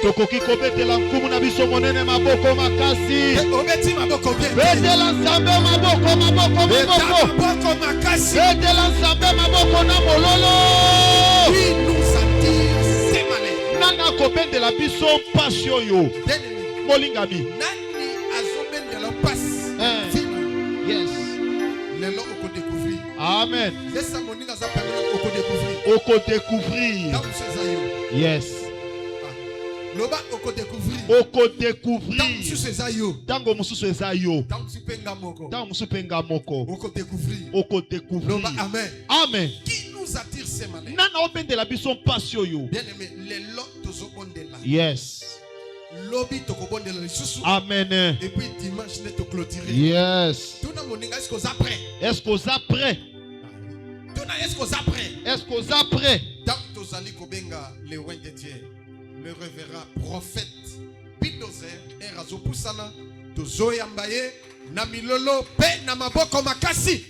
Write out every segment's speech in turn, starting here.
Tokoki kobetela nkumu na biso monene maboko makasi. Betela nzambe maboko makasi. Betela nzambe maboko na mololo. Nana kobendela biso mpasi oyo. Molingami. Nani azobendela mpasi. Yes. Lelo oko découvrir. Amen. Laisse moninga za permettre oko découvrir. Oko découvrir. Yes. Loba oko découvrir. Oko découvrir. Tango mususu eza yo. Tango mususu penga moko. Oko découvrir. Oko découvrir. Loba amen. Amen. Qui nous attire ces malins? Nana obendela biso mpasi oyo. Bien aimé, les lots tozobondela. Yes. Lobby tokobondela lisusu. Amen. Et puis dimanche net clôturer. Yes. Tuna moninga est-ce qu'on a prêt? Est-ce qu'on a prêt? Tuna est-ce qu'on a prêt? Est-ce qu'on a prêt? Tant tozali kobenga le roi de Dieu. Le révérend prophète Bidozer et Razo Poussana Tozoyambaye Namilolo Pe Namaboko Makasi.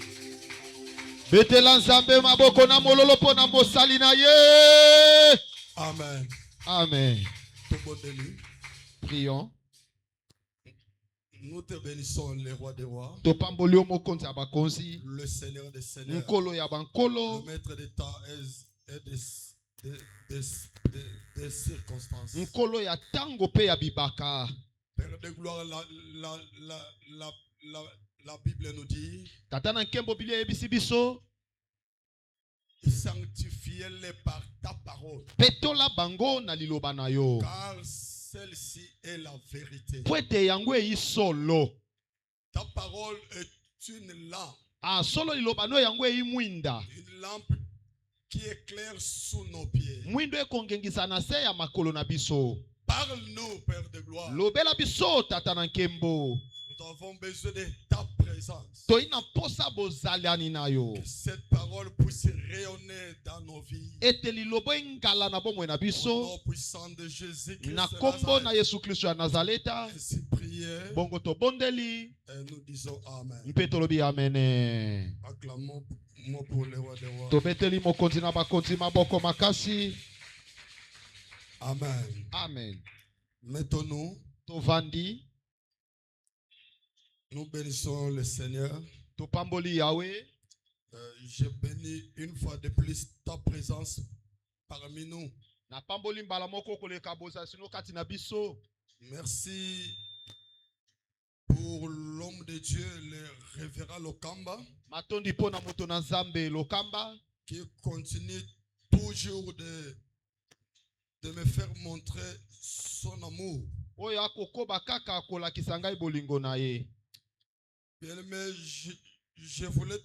Betela nzambe maboko na mololo po na mosali na ye. Amen. Amen. Prions. Nous te bénissons le roi des rois. Topamboli mokonzi abakonzi. Le Seigneur des seigneurs. Nkolo ya bankolo. Le maître des temps et des circonstances. Nkolo ya tango pe ya bibaka. Père de gloire, la Bible nous dit. Tatana nkembo Biblia yebisi biso. Sanctifiez-les par ta parole. Petola bango na liloba na yo. Car celle-ci est la vérité. Pwete yango yi solo. Ta parole est une lampe. Ah, solo liloba no yango yi mwinda. Une lampe qui éclaire sous nos pieds. Mwindo ekongengisa na se ya makolo na biso. Parle-nous, Père de gloire. Lobela biso tata na nkembo. Nous avons besoin de ta présence. Toina posa bozaliani na yo. Que cette parole puisse rayonner dans nos vies. Eteli lobo ngala na bomwe na biso. Au nom puissant de Jésus-Christ. Na kombo na Yesu Kristo ya Nazareta. Ainsi prier. Bongo to bondeli. Et nous disons amen. Mpeto lobi amen. Acclamons pour le roi des rois. To beteli mokonzi na bakonzi maboko makasi. Amen. Amen. Mettons-nous. To vandi. Nous bénissons le Seigneur. To pamboli Yahweh. Je bénis une fois de plus ta présence parmi nous. Na pamboli mbala moko koleka boza sino kati na biso. Merci pour l'homme de Dieu, le révérend Lokamba. Matondi pona moto na Nzambe Lokamba. Qui continue toujours de me faire montrer son amour. Oyo akokoba kaka akolakisa ngai bolingo na ye. Bien-aimé, je voulais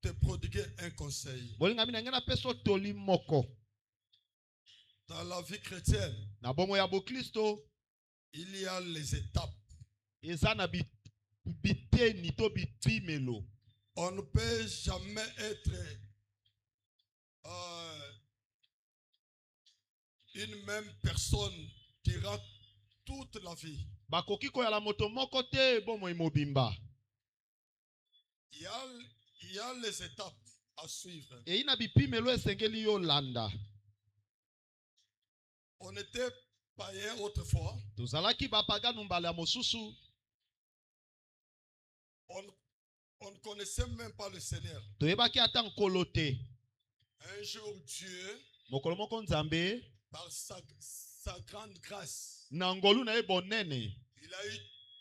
te prodiguer un conseil. Bolinga mina ngena peso toli moko. Dans la vie chrétienne, na bomo ya bo Kristo, il y a les étapes. Eza na biteni to bitimelo. On ne peut jamais être une même personne durant toute la vie. Bakoki ko ya la moto moko te bomo imobimba. Il y a les étapes à suivre. Et ina bipimelo esengeli yo landa. On était païens autrefois. Tozalaki bapagano mbala mosusu. On ne connaissait même pas le Seigneur. Toyebaki ata nkolo te. Un jour Dieu, mokolo moko Nzambe, par sa grande grâce, nangolu na ebonene, il a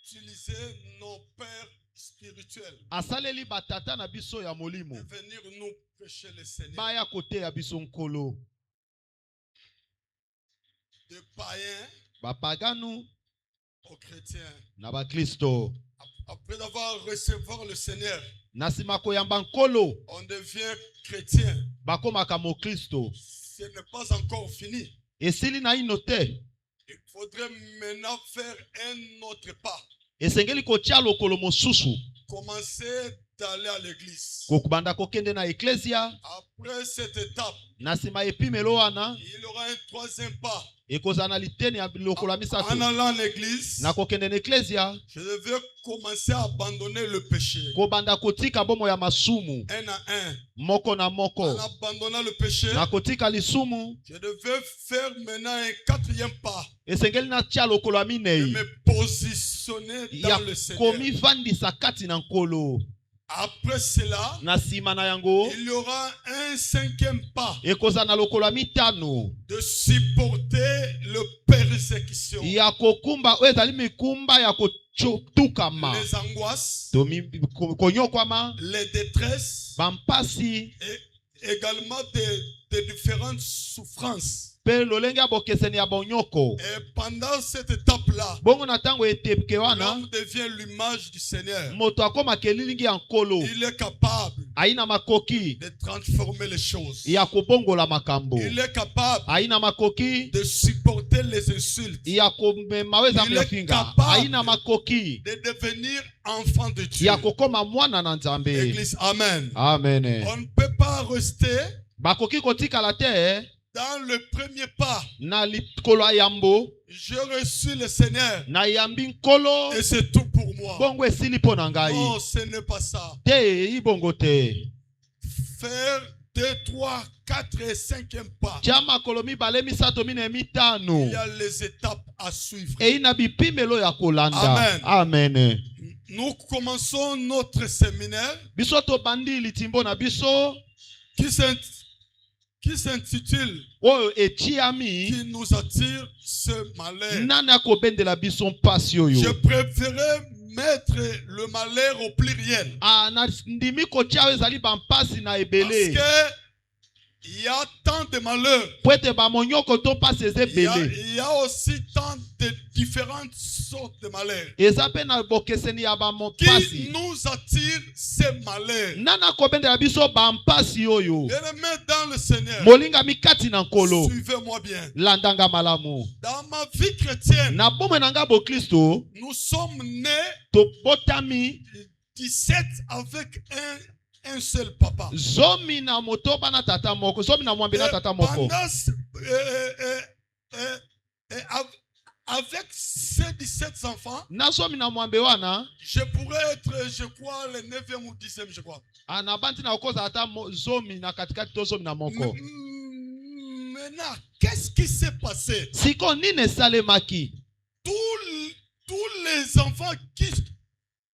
utilisé nos pères spirituels. Asaleli batata na biso ya molimo. De venir nous prêcher le Seigneur. Baya kote ya biso nkolo. De païens bapagano aux chrétiens. Na ba Kristo. Après avoir recevoir le Seigneur, Nasima koyamba nkolo. On devient chrétien. Bakomaka mo Kristo. Ce n'est pas encore fini. Esili na inote. Il faudrait maintenant faire un autre pas. Esengeli kotia lokolo mosusu. Commencer d'aller à l'église. Kokubanda kokende na eklesia. Après cette étape, Nasima epimelo wana. il y aura un troisième pas. Ekozana liteni ya lokolo ya misato. En allant à l'église, Na kokende na eklesia. je devais commencer à abandonner le péché. Kobanda kotika bomo ya masumu. Un à un. Moko na moko. En abandonnant le péché, Na kotika lisumu. je devais faire maintenant un quatrième pas. Esengeli na tia lokolo ya Et minei. me positionner Ya dans le Seigneur. komi vandisa kati na nkolo. Après cela, Na sima na yango. il y aura un cinquième pas Ekozana lokolo ya mitano. de supporter le persécution, Ya kokumba oyo ezali mikumba ya kotukama. les angoisses, Konyokwama. les détresses Bampasi. et également des différentes souffrances. Pe lolenge ya bokeseni ya bonyoko. Et pendant cette étape-là, Bongo na tango etepke wana. l'homme devient l'image du Seigneur. Moto akoma kelilingi ya nkolo. Il est capable Aina makoki. de transformer les choses. Ya kobongola makambo. Il est capable Aina makoki. de supporter les insultes, Ya komema weza Il est myafinga. capable Aina makoki. de devenir enfant de Dieu. Ya kokoma mwana na nzambe. Église, amen. Amen. On ne peut pas rester Bakoki kotika la terre. dans le premier pas. Na likolo ya yambo. J'ai reçu le Seigneur Na yambi nkolo. et c'est tout pour moi. Bongo esili po na ngai. Non, ce n'est pas ça. Te ibongo te. Faire 2, 3, 4 et 5e pas. Chama kolomi bale misato mine mitano. Il y a les étapes à suivre. Eina bipimelo ya kolanda. Amen. Amen. Nous commençons notre séminaire Biso to bandi litimbo na biso. qui s'intitule Oyo etiami. Qui nous attire ce malheur. Nani akobendela biso mpasi oyo. Je préférais mettre le malheur au pluriel. Na ndimi kotia ezali bampasi na Parce ebele. que il y a tant de malheurs. Pwete ba monyoko to pasi ezebele. Il y a aussi tant de différentes sortes de malheurs Eza pe na bokeseni ya ba qui mpasi. nous attirent ces malheurs. Nani akobendela biso bampasi oyo. Bien-aimés dans le Seigneur, Molinga mikati na nkolo. suivez-moi bien. Landanga malamu. Dans ma vie chrétienne, Na bomwe nanga bo Kristo. nous sommes nés To botami. 17 avec un seul papa. Zomi na motoba na tata moko. Zomi na mwambi na tata moko. Avec ces 17 enfants, Na zomi na mwambe wana. je pourrais être, je crois, le 9e ou 10e, je crois. Anabanti na okoza ata zomi na katikati to zomi na moko. Maintenant, qu'est-ce qui s'est passé? Siko nine salemaki. Tous les enfants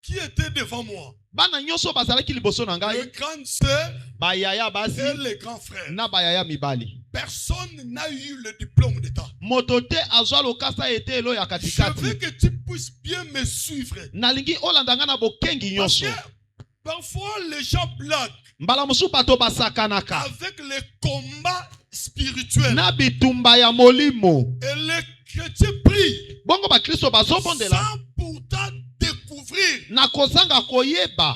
qui étaient devant moi, Bana nyonso bazalaki liboso na les ngai. grandes sœurs Bayaya basi et les grands frères, na bayaya mibali. personne n'a eu le diplôme d'État. Motote azwa lokasa ete elo ya Je veux katikati. que tu puisses bien me suivre. Nalingi olandanga na bokengi Parce nyonso. que parfois les gens blaguent Mbala mosu bato basakanaka. avec les combats spirituels. Na bitumba ya molimo. Et les chrétiens prient Bongo ba Kristo bazobondela. sans pourtant découvrir Na kozanga koyeba.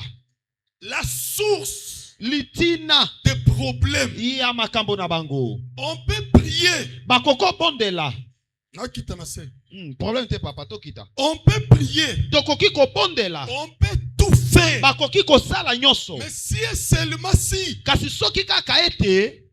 la source Litina des problèmes. ya makambo na bango. On peut prier. Bakoko bondela. Problème te papa tokita. On peut prier. Tokoki ko bondela. On peut tout faire. Bakoki ko sala nyonso. Mais si et seulement si Kasi soki kaka ete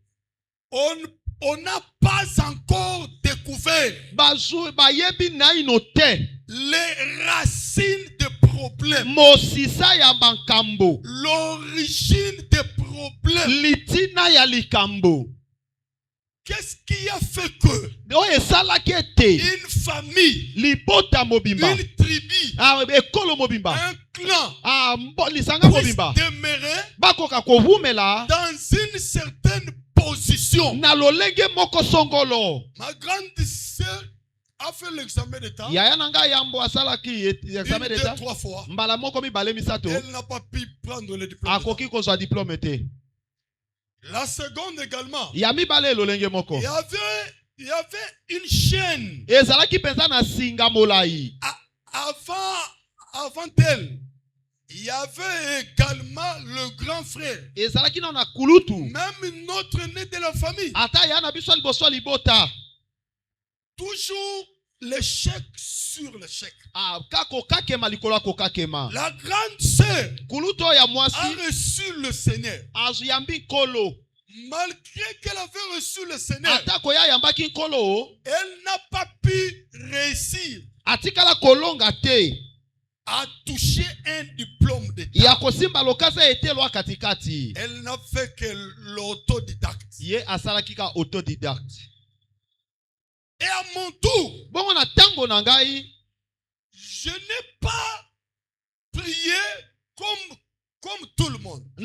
on n'a pas encore découvert bazu bayebi na ino te. les racines des problèmes, Mosisa ya bankambo. l'origine des problèmes, Litina ya likambo. qu'est-ce qui a fait que Oyo esalaki ete une famille, libota mobimba. une tribu, Ekolo mobimba. un clan Lisanga puisse mobimba. demeurer Bakoka kovumela dans une certaine position? na lolenge moko songolo. Ma grande sœur a fait l'examen d'État Yaya nanga yambo asalaki examen 1, 2, d'État. 3 fois. Mbala moko mibale misato. Elle n'a pas pu prendre le diplôme d'État. Akoki kozwa diplôme te. La seconde également, Ya mibale lolenge moko. il y avait une chaîne Ezalaki penza na singa molai. avant elle. Il y avait également frère. ezalaki na kulutu. Même notre né de la famille. Ata ya na biso liboso libota. Toujours l'échec sur l'échec. La grande sœur a reçu le Seigneur. Malgré qu'elle avait reçu le Seigneur, elle n'a pas pu réussir à toucher un diplôme d'État. Elle n'a fait que l'autodidacte. Et à mon tour, je n'ai pas prié comme tout le monde. J'ai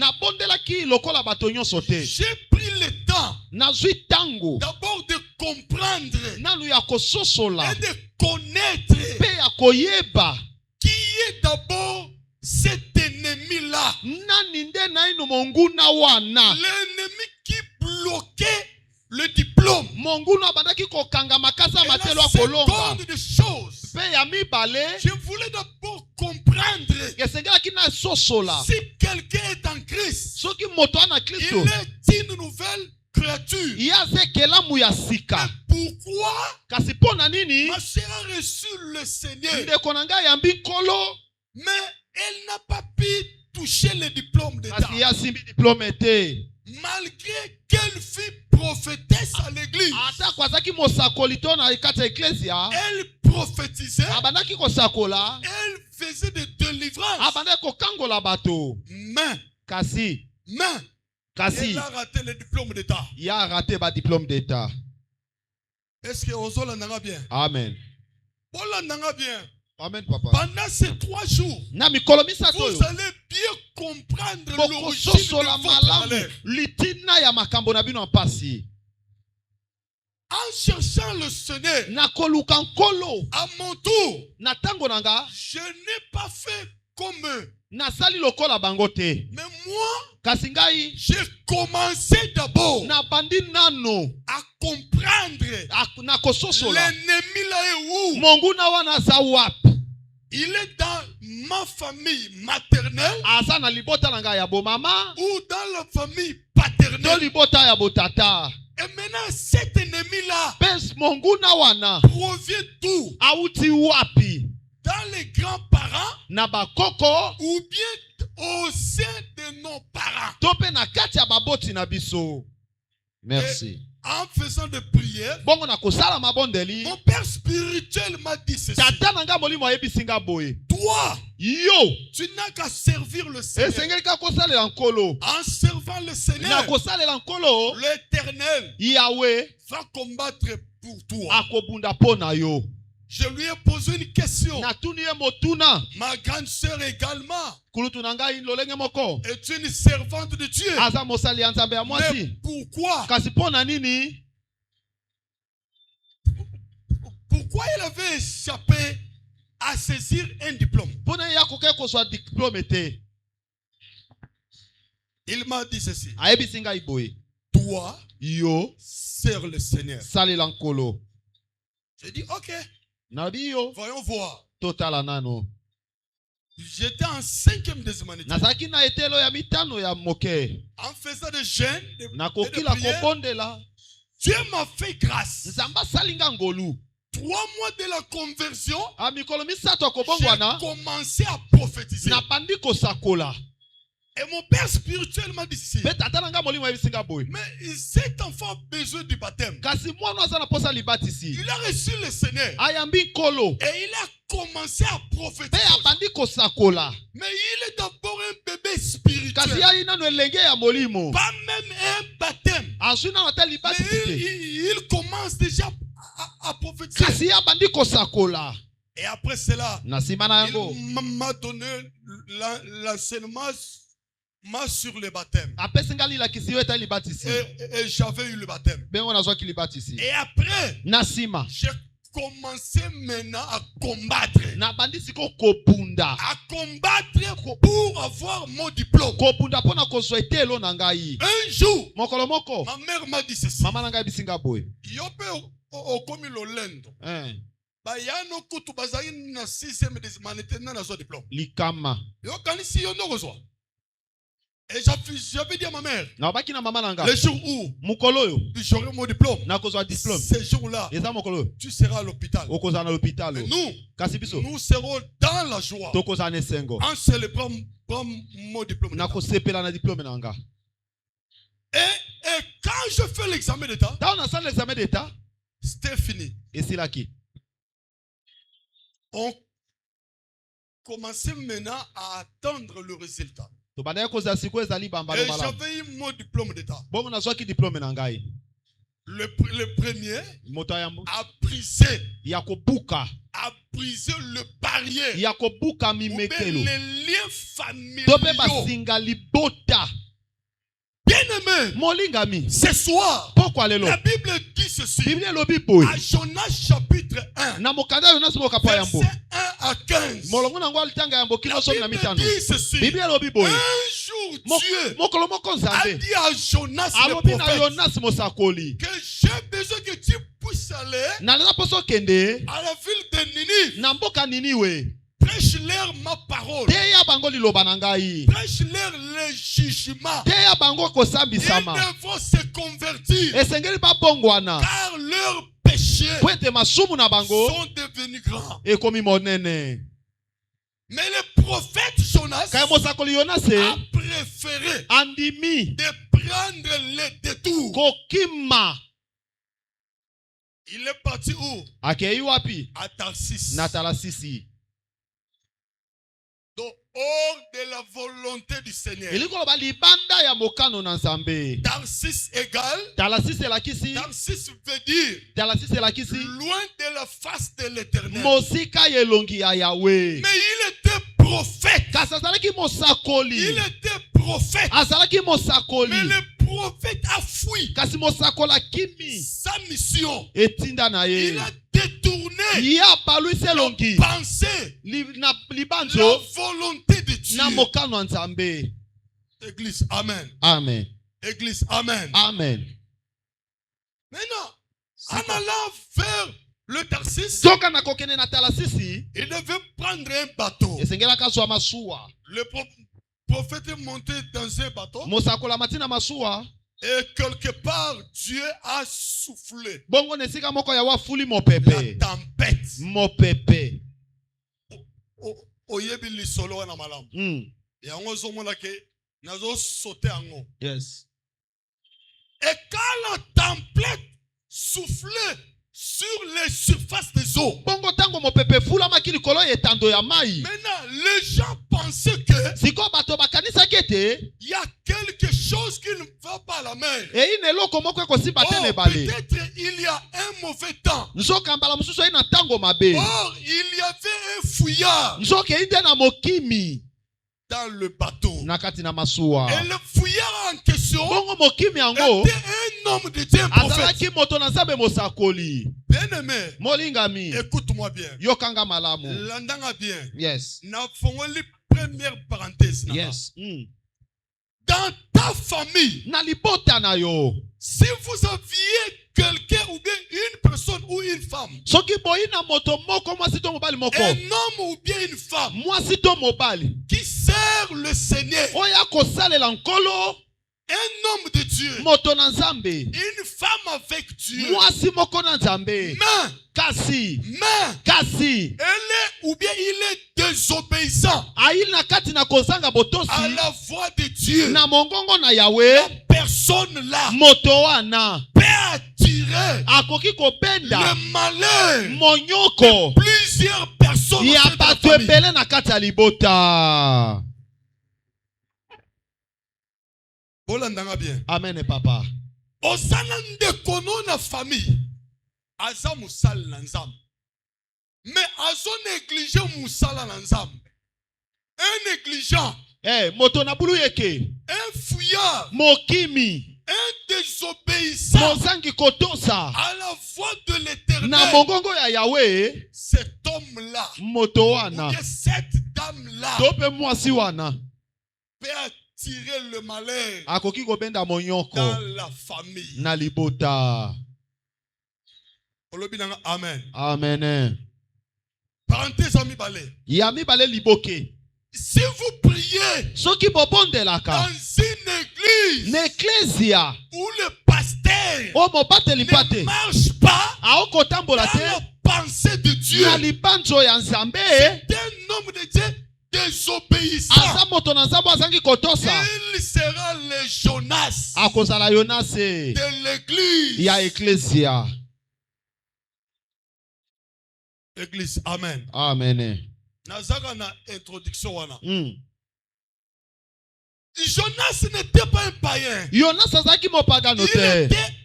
pris le temps d'abord de comprendre et de connaître qui est d'abord cet ennemi-là. L'ennemi qui bloquait le diplôme. Et la seconde des choses, je voulais d'abord comprendre si quelqu'un est en Christ, il est une nouvelle créature. Mais pourquoi ma sœur a reçu le Seigneur, mais elle n'a pas pu toucher le diplôme d'État? Malgré qu'elle fut prophétesse à l'église, elle prophétisait, elle faisait des délivrances, mais elle a raté le diplôme d'État. Est-ce que vous l'entendez bien? Amen. Vous l'entendez bien? Amen, papa. Pendant ces 3 jours, vous allez bien comprendre l'origine de votre malheur. En cherchant le Seigneur, à mon tour, je n'ai pas fait comme eux. Mais moi, j'ai commencé d'abord à comprendre l'ennemi là est où. Il est dans ma famille maternelle ou dans la famille paternelle. Et maintenant, cet ennemi-là provient d'où? Dans les grands-parents ou bien au sein de nos parents. Merci. En faisant des prières, mon père spirituel m'a dit ceci: toi, tu n'as qu'à servir le Seigneur. En servant le Seigneur, l'Éternel va combattre pour toi. Je lui ai posé une question. Ma grande sœur également est une servante de Dieu. Mais pourquoi elle avait échappé à saisir un diplôme? Il m'a dit ceci: toi, sers le Seigneur. J'ai dit ok. Voyons voir. J'étais en 5e des humanités. En faisant des jeûnes, de prières, Dieu m'a fait grâce. 3 mois de la conversion, j'ai commencé à prophétiser. Et mon père spirituel m'a dit ceci: mais cet enfant a besoin du baptême. Il a reçu le Seigneur et il a commencé à prophétiser. Mais il est d'abord un bébé spirituel, pas même un baptême. Mais il commence déjà à prophétiser. Et après cela, il m'a donné l'enseignement sur le baptême. Et j'avais eu le baptême. Et après, j'ai commencé maintenant à combattre. À combattre pour avoir mon diplôme. Un jour, ma mère m'a dit ceci: Yope okomi lolendo. Bayano kutu bazali na 6e des humanités na zo diplôme. Likama. Yo kanisi yo ndoko zo. Et j'avais dit à ma mère, le jour où j'aurai mon diplôme, ce jour-là, tu seras à l'hôpital. Nous serons dans la joie en célébrant mon diplôme. Et quand je fais l'examen d'état, c'était fini. On commençait maintenant à attendre le résultat. Et j'avais eu mon diplôme d'état. Le premier a brisé le barrière. Les liens familiaux. Bien-aimé, ce soir, la Bible dit ceci. À Jonas chapitre 1, verset 1 à 15. La Bible dit ceci. Un jour, Dieu a dit à Jonas le prophète que j'ai besoin que tu puisses aller à la ville de Ninive. Prêche-leur ma parole. Prêche-leur le jugement. Ils devront se convertir. Car leurs péchés sont devenus grands. Mais le prophète Jonas a préféré de prendre le détour. Il est parti où? À Tarsis. Donc, hors de la volonté du Seigneur. Tarsis égale. Tarsis veut dire loin de la face de l'Éternel. Mais il était prophète. Il était prophète. Mais le prophète a fui sa mission. Il a détourné la pensée, la volonté de Dieu. Église, amen. Amen. Église, amen. Amen. Maintenant, en allant vers le Tarsis, il devait prendre un bateau. Le prophète est monté dans un bateau. Et quelque part, Dieu a soufflé. La tempête. Yes. Et quand la tempête soufflait sur les surfaces des eaux, maintenant les gens pensaient que il y a quelque chose qui ne va pas à la mer. Peut-être il y a un mauvais temps. Or il y avait un fouillard dans le bateau. Et le fouillard en question était un homme de Dieu, prophète. Bien-aimé, écoute-moi bien. L'endanga bien. Yes. Nous avons les premières parenthèses. Yes. Dans ta famille, si vous aviez quelqu'un ou bien une personne ou une femme, un homme ou bien une femme qui sert le Seigneur, un homme de Dieu, une femme avec Dieu, mais elle est ou bien il est désobéissant à la voix de Dieu. La personne là peut attirer le malheur de plusieurs personnes au sein de la famille. Bien. Amen, papa. Osana ndekono na famille. Aza musala na nzambe. Mais azo négligé musala na nzambe. Un négligent. Un fouillard. Un désobéissant à la voix de l'Éternel. Cet homme-là, ou bien cette dame-là, peut tirer le malheur dans la famille. Amen. Amen. Parenthèse ami balé. Si vous priez dans une l'église où le pasteur ne marche pas dans la pensée de Dieu, c'est un homme de Dieu désobéissant. Il sera le Jonas de l'église. Église, amen. Amen. Nazaka na introduction wana. Jonas n'était pas un païen. Il était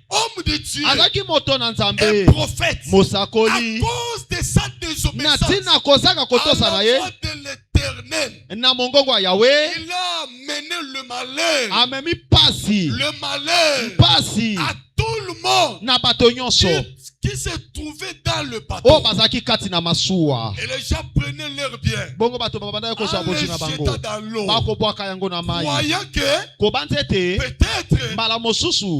homme de Dieu, un prophète. À cause de sa désobéissance à la voix de l'Éternel, il a mené le malheur à tout le monde qui se trouvait dans le bateau. Et les gens prenaient leurs biens, les jetaient dans l'eau, croyant que peut-être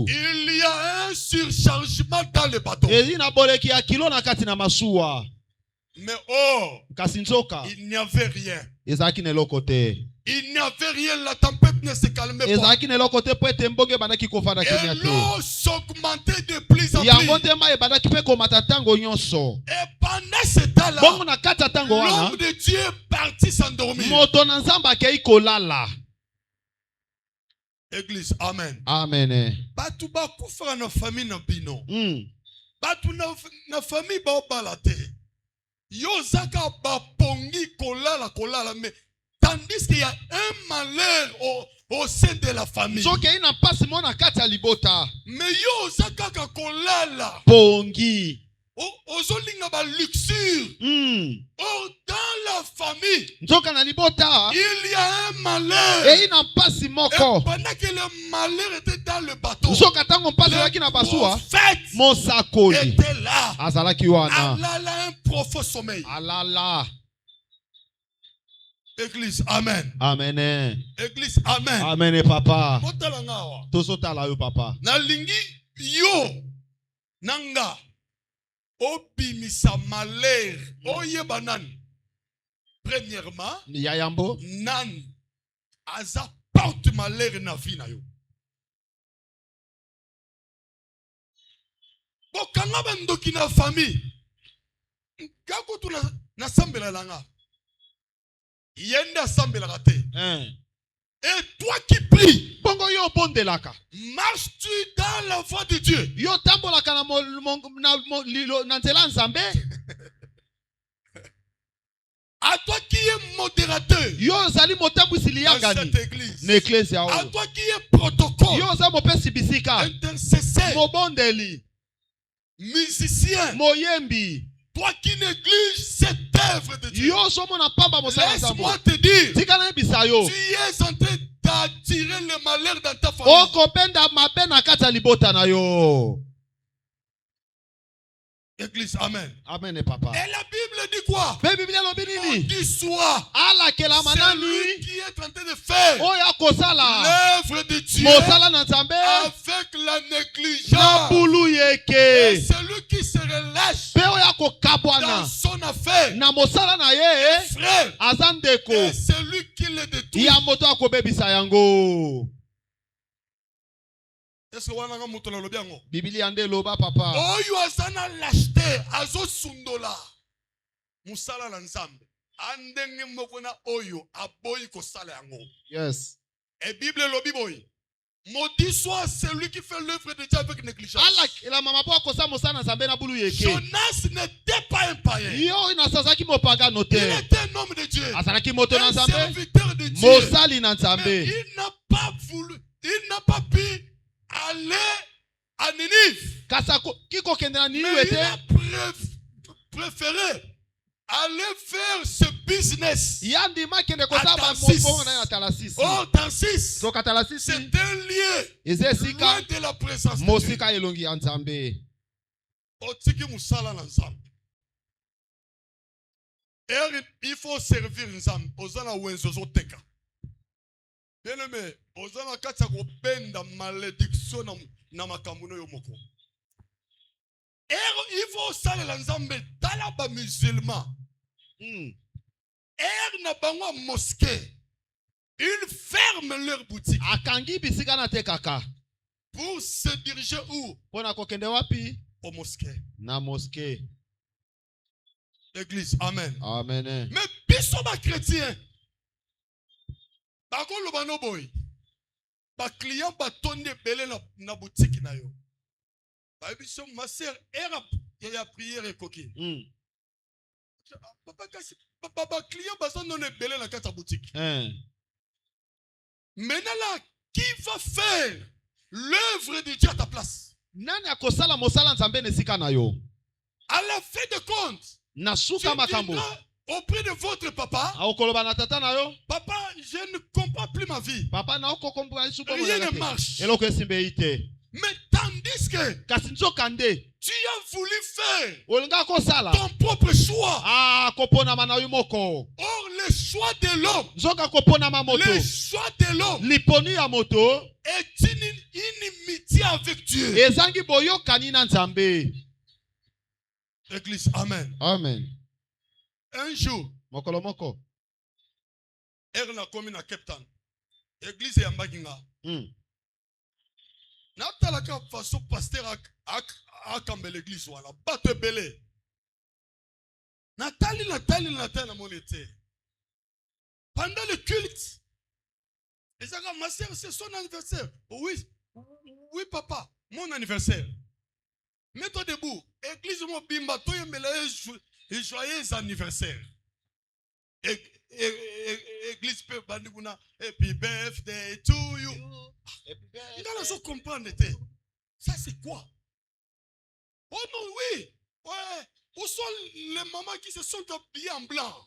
il y a un surchargement dans le bateau. Mais il n'y avait rien. Il n'y avait rien, la tempête ne se calmait pas. Et l'eau s'augmentait de plus en plus. Et pendant ce temps-là, l'homme de Dieu est parti s'endormir. Église, amen. Amen. Batu ba kufra na famille na bino. Batu na famille ba balate. Yo zaka ba pongi kolala mais tandis qu'il y a un malheur au sein de la famille. Mais yo zaka ka kolala pongi ozolinga ba luxure. Dans la famille il y a un malheur. Et pendant que le malheur était dans le bateau, le prophète était là. Alala un profond sommeil. Église, amen. Amen. Église, amen. Amen, papa. Tosotala yo papa. Nalingi yo nanga obimisa malheur oyeba nani. Premièrement, nan aza porte malheur na vie na yo. Bokanga bandoki na famille. Kako tu na sambela langa. Yenda sambela kate. Et toi qui pries, bongo yo bondelaka. Marches-tu dans la voie de Dieu? Yo tambolaka na nzela nzambe. À toi qui es modérateur yo zali motambwisili ya gani l'église. À toi qui es protocole yo za mopesi bisika intercesseur mobondeli musicien moyembi. Toi qui négliges cette œuvre de Dieu, laisse-moi te dire, tu es en train d'attirer le malheur dans ta famille. Église, amen. Amen, papa. Et la Bible dit quoi? On dit soit celui qui est en train de faire l'œuvre de Dieu avec la négligence. Et celui qui se relâche dans son affaire, frère, et celui qui le détruit. Est-ce que Biblia ande loba papa. Oyo azana lâcheté azo sundola. Musala la nzambe. Andenge mokona oyo aboyi ko sala yango. Yes. Et Bible lobi boy. Maudit soit celui qui fait l'œuvre de Dieu avec négligence. Jonas n'était pas un païen. Il était un homme de Dieu. Un serviteur de Dieu. Mais il n'a pas voulu, il n'a pas pu aller à Ninive. Mais il a préféré aller faire ce business à Tarsis. Oh, Tarsis, c'est un lieu loin de la présence de Dieu. Il faut servir Nzambe. Ozana wenzozo teka. Bien aimé, ozana katsa ko benda malédiction na makambo no yomoko. Il faut saler Nzambe talaba musulman. Na bangwa mosquée. Ils ferment leur boutique. Akangi bisika na te kaka. Pour se diriger où? Pona kokende wapi? Au mosquée. Na mosquée. L'église. Amen. Amen. Mais biso ba chrétien. Ba ko lo bano boy. Ba client ba tonne belé na boutique na yo. Ba biso ma sœur era ya prière et coquille. Papa client ba son donne belé na kata boutique. Maintenant là, qui va faire l'œuvre de Dieu à ta place? Nani akosala mosala nzambe nesika na yo? À la fin de compte, nasuka makambo auprès de votre papa. Aokoloba na tata na yo. Papa, je ne comprends plus ma vie. Papa na okokomba isuko. Rien ne marche. Eloko esimbe ite. Mais tandis que kasinzo kande, tu as voulu faire olinga kosala ton propre choix. Ah, kopona manayu moko. Or le choix de l'homme, zoka kopona mamoto, le choix de l'homme liponi ya moto est une inimitié avec Dieu. Ezangi boyo kanina nzambe. Église, amen. Amen. Un jour, mokolo moko, erna komi na Cape Town. Église ya Mbaginga. Natalaka façon pasteur akambe l'église wala bato belé. Natali na monete. Pendant le culte, et ça ma sœur, c'est son anniversaire. Oui papa, mon anniversaire. Mets-toi debout. Église mo bimba to yembela et joyeux anniversaire. Église peut bandikuna happy birthday to you. Dans la comprendre, ça c'est quoi? Oh non, oui, ouais. Où sont les mamans qui se sont habillées en blanc?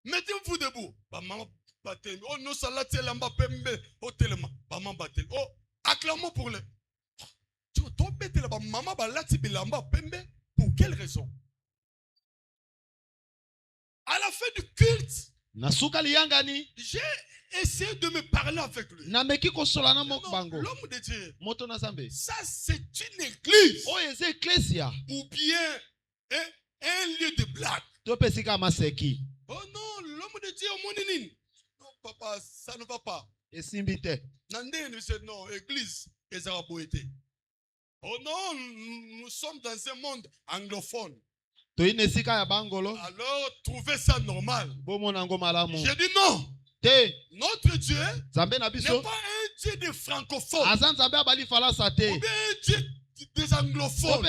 Mettez-vous debout. Maman battez. Oh non, ça là, c'est l'amba pembe. Oh tellement. Maman battez. Oh, acclamons pour les. Tu vas tomber là-bas. Maman balati bilamba pembe. Pour quelle raison? À la fin du culte, j'ai essayé de me parler avec lui. L'homme de Dieu, ça c'est une église. Ou bien un lieu de blague. Oh non, l'homme de Dieu, non papa, ça ne va pas. Non, église, oh non, nous sommes dans un monde anglophone. Alors, trouvez ça normal. J'ai dit non. Notre Dieu n'est pas un Dieu des francophones. Ou bien un Dieu des anglophones.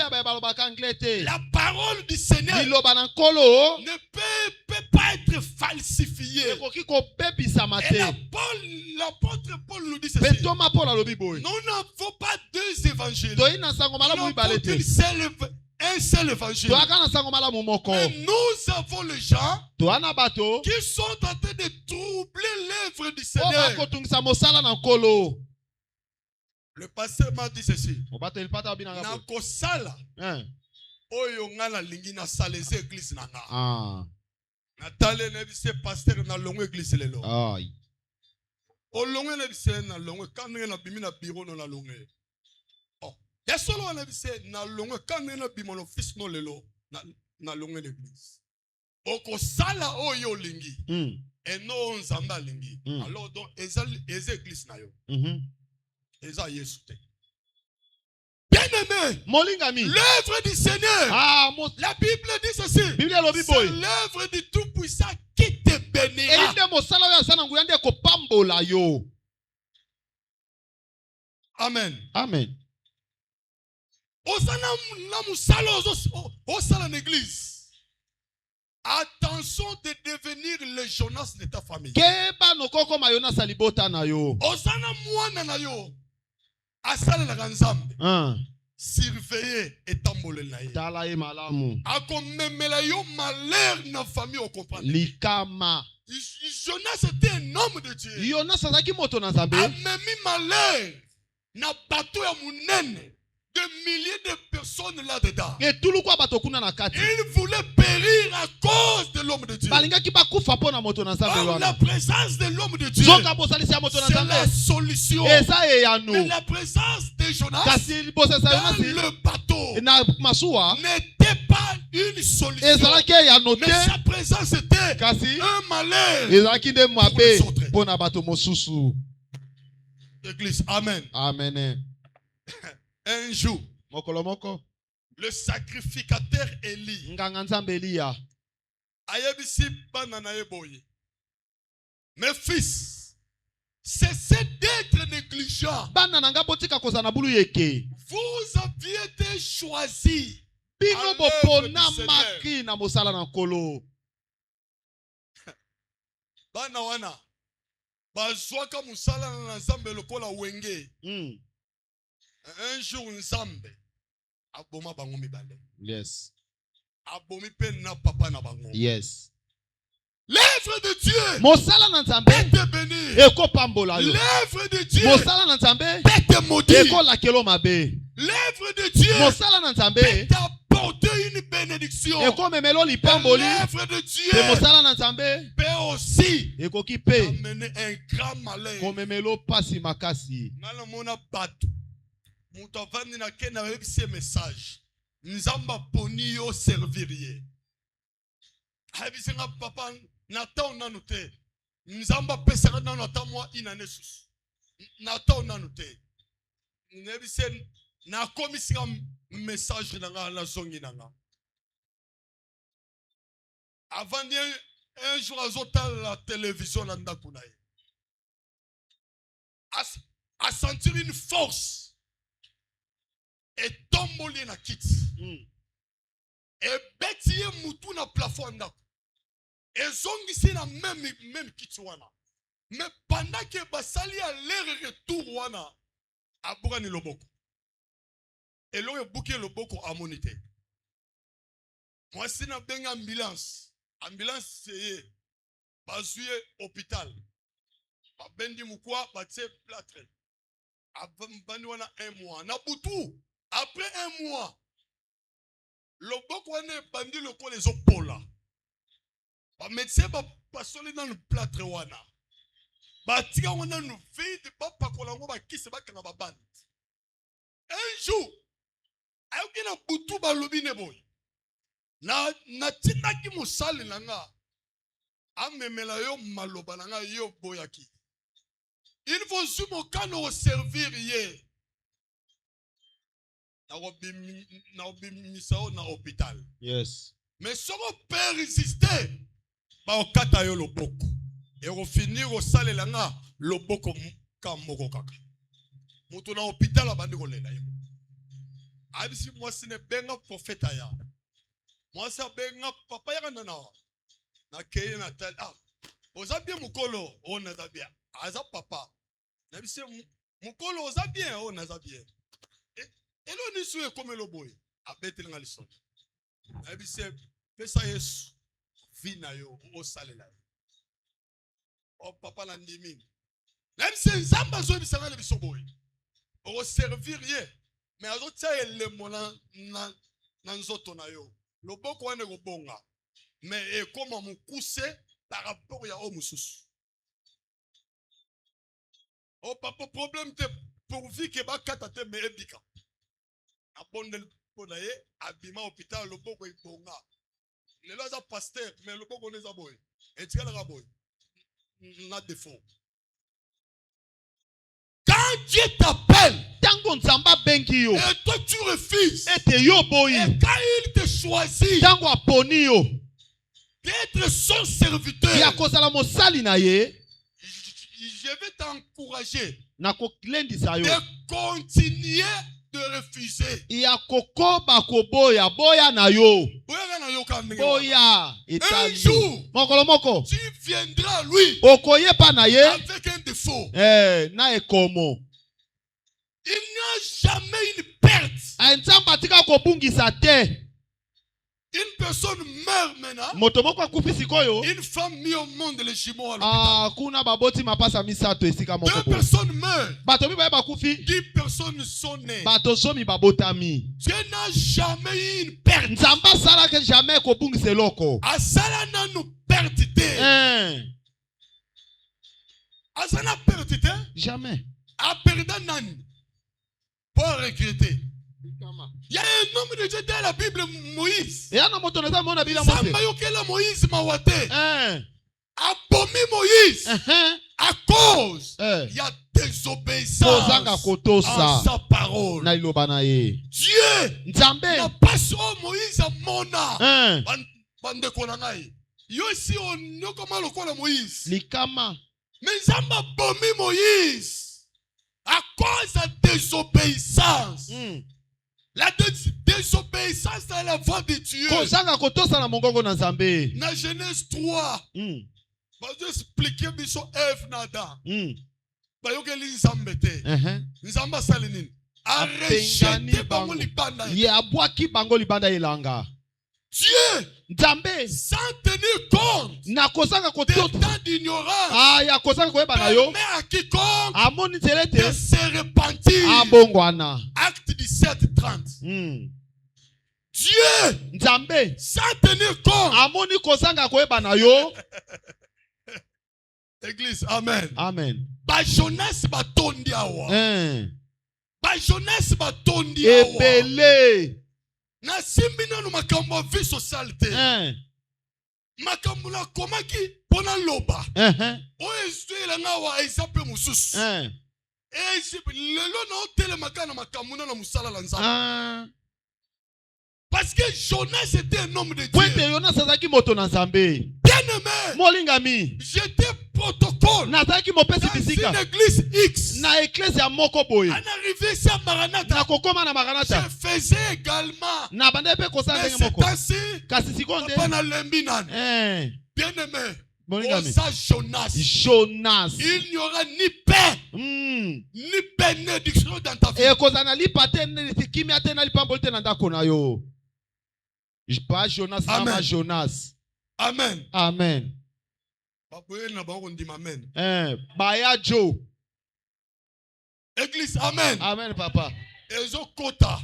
La parole du Seigneur ne peut pas être falsifiée. Et l'apôtre Paul nous dit ceci. Nous n'avons pas deux évangiles. Nous n'avons un seul évangile. Mais nous avons les gens qui sont en train de troubler l'œuvre du Seigneur. Le pasteur m'a dit ceci. Nakosala. Oyo ngana lingi na salese église nanga. Natale nebise pasteur na longo église lelo. O longo nebise na longo kanwe na bimi na bureau na longo. Yasolo na bise na longo kanwe na bimi no fils no lelo na longo l'église. Oko sala oyo lingi. Et non nzamba lingi. Alors donc eza église na yo. Bien-aimé, l'œuvre du Seigneur, la Bible dit ceci, c'est l'œuvre du Tout-Puissant qui te bénira. Amen. Amen. Au salon d'église, attention de devenir le Jonas de ta famille. Osana mwana na yo. Asala la nzambe. Surveiller et tamboler na ye. Akomemela yo malheur na famille au comprendre. Jonas était un homme de Dieu. Amemi malheur na bateau ya munene. Des milliers de personnes là-dedans. Il voulait périr à cause de l'homme de Dieu. Or, la présence de l'homme de Dieu, c'est la solution. Mais la présence de Jonas dans le bateau n'était pas une solution. Mais sa présence était un malheur pour les autres. Église, amen. Amen. Un jour, le sacrificateur Élie mes fils, cessez d'être négligents. Vous aviez été choisis. Bana wana bazwaka musala na nzambe lokola wenge. Un jour nzambe aboma bango mibale. Yes. Abomi pe na papa na bango. Yes. L'œuvre de Dieu est bénie. L'œuvre de Dieu est maudit. L'œuvre de Dieu est apporter une bénédiction. L'œuvre de Dieu peut aussi amener un grand malheur. Papa Nata onanute nzamba pesaka na nata mwa inanesus nata onanute nebise na komisika message nanga na zongi nanga avant un jour azota la télévision na ndako na ye a sentir une force et tomboli na kiti et beti ye mutu na plafond ndako. Et zongisi na même kitwana. Mais pendant que basali a l'air retour wana, abuka ni loboko. Et l'on est bouqué loboko à monité. Moi si na benga ambulance. Ambulance c'est bazuye hôpital. Ba bendi mukwa batse plâtre. Abandi wana 1 mois. Na butu après 1 mois. Loboko wana bandi loko les opola. Les médecins passent dans le plâtre. Les tika wana nous vide pas kolango ba kisse ba kana ba band. Un jour, ayoki na butu ba lobi ne boy. Na tina ki musali nanga. Amemela yo maloba nanga yo boyaki. Il faut sumo kano servir ye. Na obi misao na hôpital. Yes. Mais si on peut résister, ba okata yo loboko. Et on finit au sale langa loboko kamoko kaka. Mutu na hôpital abandi kolela yo. Abisi moi ce n'est benga prophète ya. Moi ça benga papa ya nana. Na keye na tel ah. Oza bien mukolo on na bien. Aza papa. Na bisi mukolo oza bien on na bien. Et l'on est sur comme le boy. Abete nga lison. Na bisi pesa Yesu. Vina yo o salela. O papa na ndimi. Même si nzamba zo bisanga le bisoboy. O servir ye. Mais azo tia le mona na nzoto na yo. Loboko wane go bonga. Mais e koma mukuse par rapport ya o mususu. O papa problème te pourvu que ba kata te me ebika. Abondel ponaye abima hôpital loboko ibonga. Le loza pasteur, mais le bon est aboy. Et tu as la boy. N'a défaut. Quand Dieu t'appelle, et toi tu refuses, et quand il te choisit d'être son serviteur, je vais t'encourager de continuer de refuser. Un jour, tu viendras à lui avec un défaut. Il n'y a jamais une perte. Une personne meurt maintenant. Une femme mise au monde les jumeaux à l'hôpital. 2 personnes meurent. 10 personnes sont nées. Dieu n'a jamais eu une perte. Asala n'a nous perte. Asala perte. Jamais. A perdre nani. Pour regretter. Il y a un homme de Dieu dans la Bible, Moïse. Samba yokela Moïse mawate. Abomi Moïse. À cause il y a désobéissance à sa parole. Dieu n'a pas sur Moïse à mona. Bande konangai. Yo si on yo comment le kola Moïse. Likama. Mais Zamba bomi Moïse à cause de désobéissance. La désobéissance à la voix de Dieu. Dans Genèse 3. Je vais expliquer biso Ève nada. Ba yokeli nzambe te. Nzamba salinini. A rejeté bango libanda. Ya abwaki bango libanda ilanga. Dieu, Nzambe, sans tenir compte des temps d'ignorance, permet à quiconque de se repentir. Acte 17:30. Dieu, Nzambe, sans tenir compte. Église, amen. Amen. Ba jeunesse ba tondi awa. Ba jeunesse ba tondi awa. Ebele. Na simbina no makambo vie socialité. Makambo la komaki pona loba. O ezwela ngawa ezape mususu. Lelo na hôtel makana makambo na musala la nzambe. Parce que Jonas était un homme de Dieu. Bien aimé. J'étais protocole. Dans une église X. En arrivée à Maranatha. Je faisais également. Mais c'est ainsi. Bien aimé. Jonas. Il n'y aura ni paix. Ni bénédiction dans ta vie. Pas Jonas, Amen. Jonas. Amen. Amen. Baya Joe. Église, amen. Amen, papa. Ezo kota.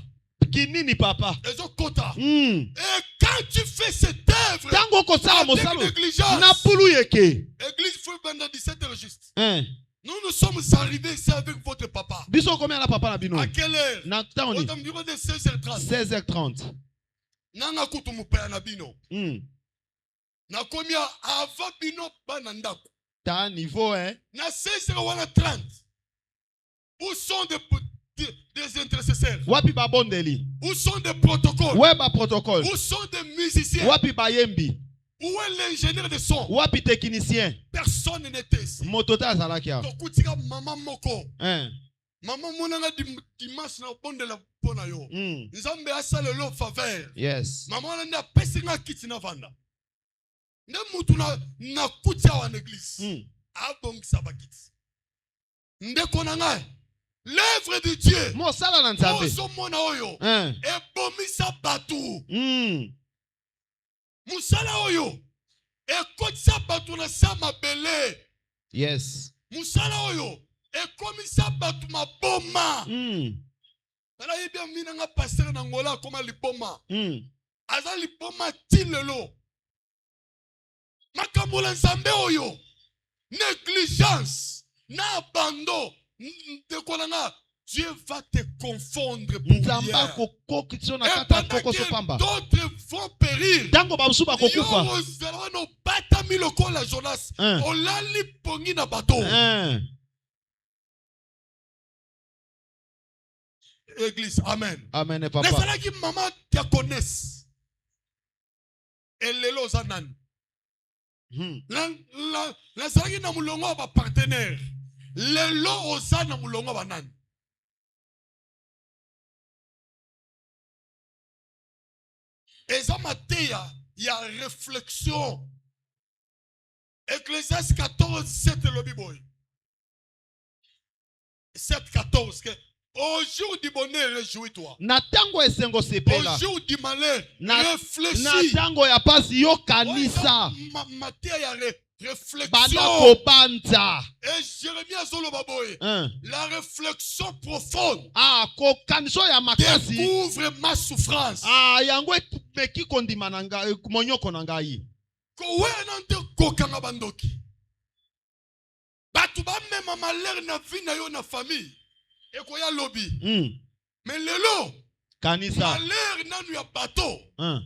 Kinini, papa. Ezo kota. Et quand tu fais cette œuvre, avec négligence, Église, il faut pendant 17 heures juste. Nous sommes arrivés ici avec votre papa. À quelle heure? Au de 16h30. 16h30. Nanga kutu mupaya na bino. Na komia avant bino bana ndako. Ta niveau na 16h30. Où sont des intercesseurs? Wapi ba bondeli? Où sont des protocoles? Weba protocole. Où sont des musiciens? Wapi ba yembi? Où est l'ingénieur de son? Wapi technicien? Personne n'était ici. Motota zalakia. Tokutika maman moko. Maman monanga dimanche na bonde la pona yo. Nzambe asala lo faveur. Yes. Maman nanda pesinga kiti na vanda. Ne mutu na kutia wa église. Abongisa bakiti. Ndeko na ngai. L'œuvre de Dieu. Mosala na nzambe. Mosomona oyo. Ebomisa batu. Musala oyo. Ekotisa batu na sama bele. Yes. Musala oyo. Ekomisa batu maboma. Tala yebia mina nga pasteur na ngola koma liboma. Aza liboma tilelo. Makambola nzambe oyo. Négligence. Na abandon. Dieu va te confondre pour hier. Et pendant que d'autres vont périr. Église, amen. Amen, papa. Maman diaconesse. Elle est là. Partenaire. Lelo osana mulongo banani. Eza mateya ya réflexion. Ecclésiaste 14, 7 lobi boy. 7, 14. Au jour du bonheur, réjouis-toi. Au jour du malheur, réfléchis. Natango ya pasi yo kanisa. Mateya ya réflexion. Et Jérémie Azolobaboy. La réflexion profonde. Découvre ma souffrance. Yango meki kondima nanga monyoko nangai. Ko nante kokanga bandoki. Batu ba mema malheur na vie na yo na famille. Et ko ya lobby. Mais lelo Kanisa. Malheur nanu ya bateau.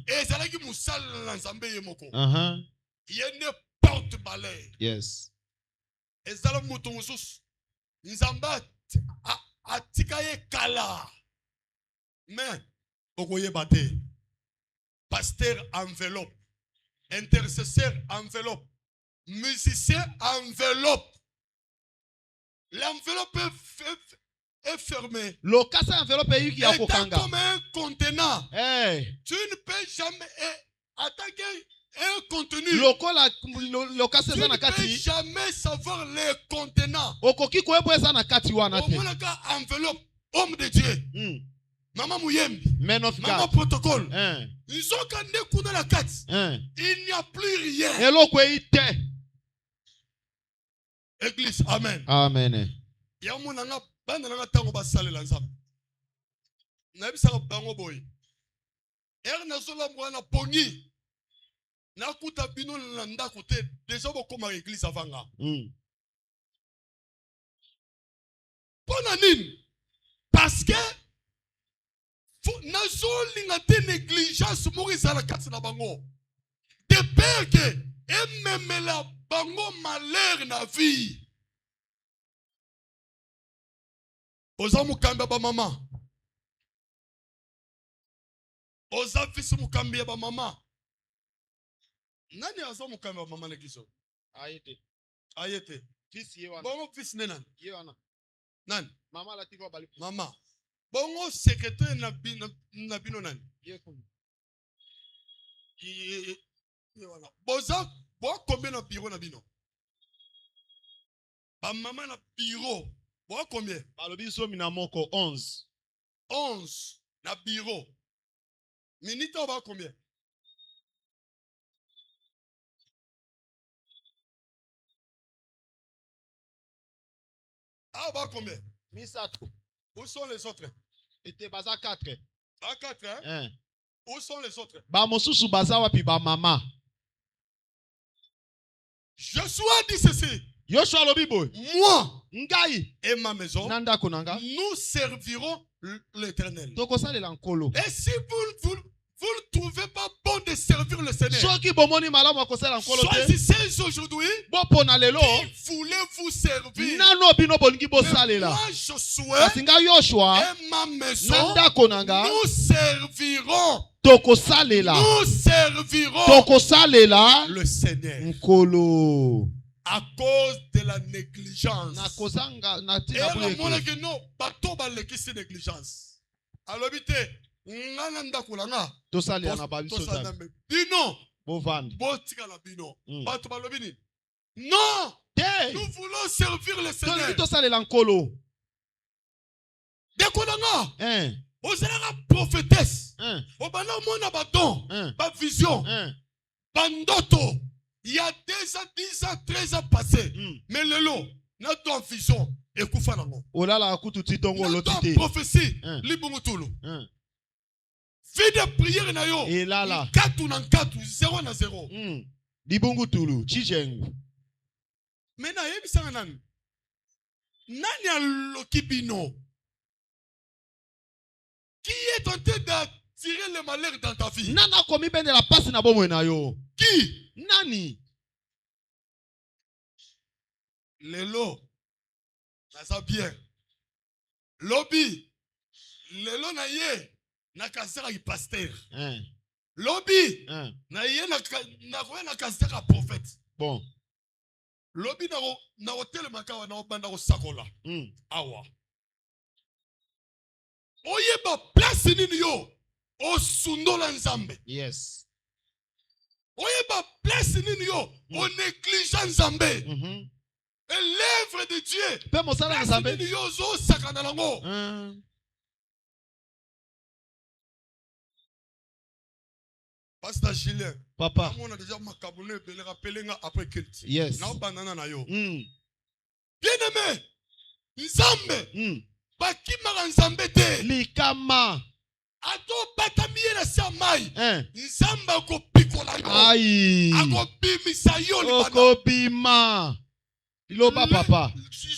Ezalaki musala na Nzambe ye moko. Yene porte balai. Yes. Ezala mutu mususu. Nzambe atikaye kala. Mais okoye bate. Pasteur enveloppe. Intercesseur enveloppe. Musicien enveloppe. L'enveloppe est fermée. Le casse enveloppe est qui a comme un contenant. Tu ne peux jamais attaquer un contenu. Tu ne peux jamais savoir les contenants. Enveloppe, homme de Dieu. Maman Mouyembi. Maman protocole. Ils ont gagné coup dans la carte. Il n'y a plus rien. Église, amen. Amen. Yamunanga banda nanga tango basalela nzambe. Na bisaka bango boy. Na zola mwana pongi. Na kuta bino na ndako te déjà bokoma église avanga. Pona nini? Parce que na zolinga te négligence moko la kati na bango. De peur que ememela bango malheur na vie. Oza mukambi ba mama. Oza fils mukambi ba mama. Nani aza mukambi ba mama n'egliso? Ayete. Ayete. Fils yewana. Bongo fils nenan. Yewana. Nan. Mama la tiko bali. Mama. Bongo secrétaire na bino nani? Yekuni. Yewana. Boza bo combien na bureau na bino? Ba mama na bureau. Bon, combien? Balobi so minamoko 11. 11 na bureau. Minute on va combien? Ah, on va combien? Misato. Où sont les autres? Était baza 4. À 4, hein? Où sont les autres? Ba mosusu baza wapi ba mama. Joshua dit ceci. Yoshua lobibo. Moi, Ngai et ma maison, Nanda konanga, nous servirons l'Éternel. Et si vous ne trouvez pas bon de servir le Seigneur, choisissez aujourd'hui qui voulez-vous servir. Moi, Joshua et ma maison, nous servirons. Nous servirons le Seigneur. À cause de la négligence. Et la monnaie que non, bateau baleki c'est négligence. Alors vite, ngana ndakulanga. Tosali na babiso za. Bino. Bovand. Botika la bino. Bato balobini. Non. Nous voulons servir le Seigneur. Tosali la nkolo. Dekolanga. Ozalaka prophétesse. Obana mona baton. Ba vision. Bandoto. Il y a 2 ans, 10 ans, 13 ans passés. Mais le lot, notre vision est koufanango. Notre prophétie, libumutulu. Fais des prières na yo. Et là. 4 na 4, 0 na 0. Libungutulu, chijengu. Maintenant, yebisanga nani? Nani aloki bino? Qui est en train d'attirer le malheur dans ta vie? Nana komi bende la passe na bomo na yo. Qui? Nani? Lelo. Ça bien. Lobby. Lelo na ye. Na kasera ki pasteur. Lobby. Na ye na kasera prophète. Bon. Lobby na hotel makawa na obanda ko sakola. Awa. Oye ba place nini yo. O sundola nzambe. Yes. Oye ba place nini yo. O néglige nzambe. Et l'œuvre de Dieu. Place nini yo zo sakana lango. Pasteur Julien. Papa. On a déjà makabouné belé rappeler après culte. Yes. Na banana na yo. Bien-aimé. Nzambe. Bakimaka nzambe te. Likama. Ato batamiye na samai. Nzambe akopikola yo. Aïe. Akobimisa yo libana. Okobima. Iloba papa.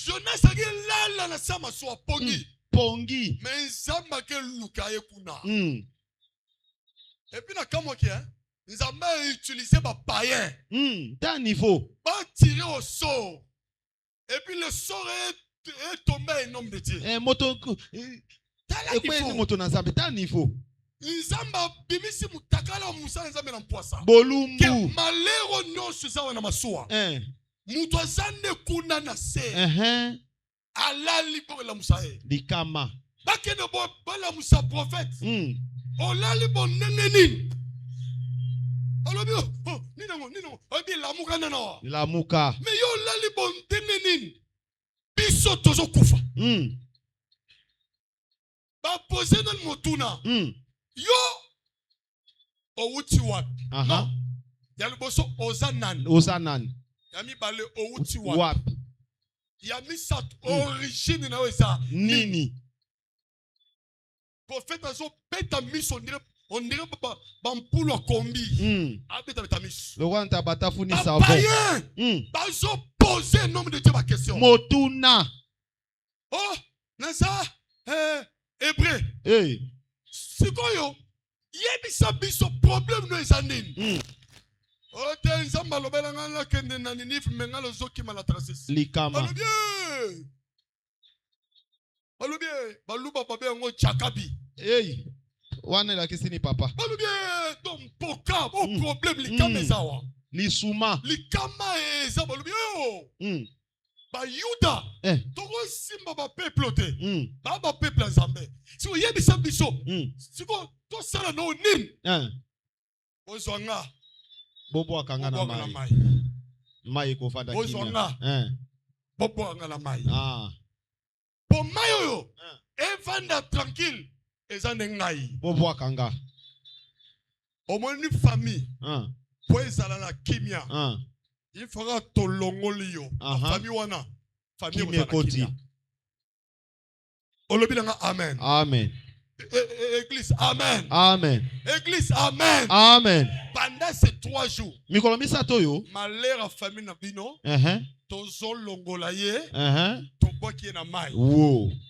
Jonas agi lala na sama so apongi. pongi. Mais nzamba ke luka ye kuna. Et puis na kamo ki nzamba utiliser ba païen. D'un niveau. Ba tirer au sort. Et puis le sort est tombé en nom de Dieu. Moto moto na nzambe d'un niveau. Nzamba bimisi mutakala musa nzambe na mpwasa. Bolumbu. Ke malero nyonso za wana masuwa. Mutu azande kuna na se. Alali bo la musae. Likama. Bakene bo la musa prophète. Olali bo neneni. Olobi ninongo. Obi lamuka nana. Lamuka. Me yo lali bo neneni. Biso tozo kufa. Ba pose nan motuna. Yo outi wapi? Non. Ya liboso ozanan. Yami bale outi wapi? Yami sat origine na wesa nini? Prophète azo beta mis on dirait bampulu a kombi. Abeta beta mis. Le roi tabata funi savon. Bazo poser nombre de Dieu ma question. Motuna. Oh, nasa hébreu. Sikoyo yebisa biso problème no ezanini. Ote nzamba lobela ngala kende na Ninive mengalo zoki mala traces. Likama. Balubie baluba babe ngo chakabi. Wane la kisini papa. Balubie donc poka problème likama ezawa. Lisuma. Likama eza balubie ba Yuda. Togo simba ba peuple te. Ba peuple nzambe. Si yebisa biso. Siko to sala no nin. Ozwanga. Bobo akanga na mai. Mai ko fada kimia. Ozwanga. Bobo akanga na mai. Po mai yo. Evanda tranquille. Ezane ngai. Bobo akanga. Omoni famille. Po ezala na kimia. Il fera tolongoli yo. Famille wana. Famille koti. Olobila amen. Amen. Église, amen. Amen. Église, amen. Amen. Pendant ces 3 jours, malheur à famille na bino, tozo longola ye, tobo ki na mai.